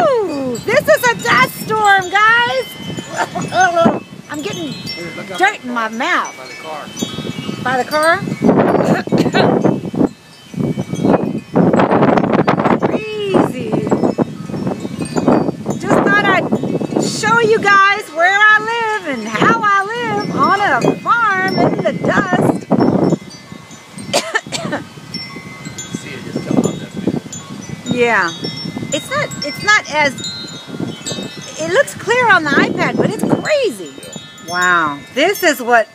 Woo! This is a dust storm, guys! I'm getting dirt in my mouth. By the car. By the car? Crazy. Just thought I'd show you guys where I live and how I live on a farm in the dust. See it just coming up that big. Yeah. It's not as, it looks clear on the iPad, but it's crazy. Yeah. Wow. This is what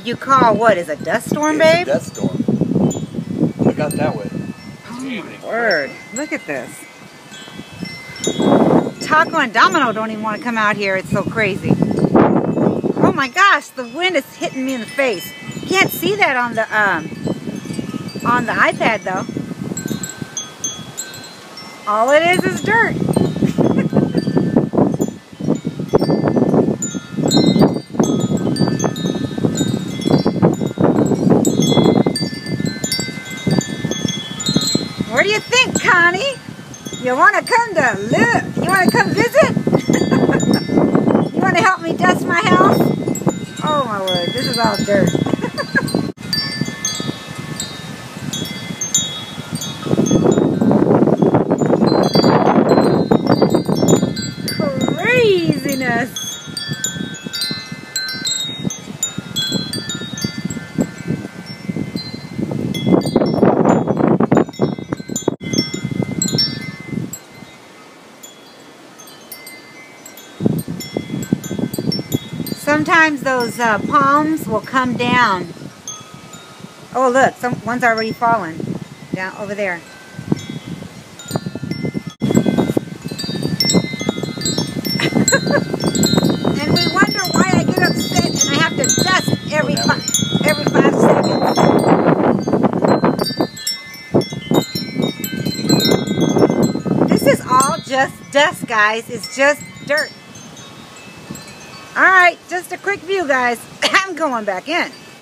you call, what, is a dust storm, babe? It's a dust storm. Look out that way. Oh my word. Look at this. Taco and Domino don't even want to come out here. It's so crazy. Oh my gosh, the wind is hitting me in the face. You can't see that on the iPad though. All it is dirt. What do you think, Connie? You want to come to live? You want to come visit? You want to help me dust my house? Oh my word, this is all dirt. Craziness. Sometimes those palms will come down. Oh look, one's already fallen down over there. And we wonder why I get upset and I have to dust every 5 seconds. This is all just dust, guys. It's just dirt. Alright, just a quick view, guys. I'm going back in.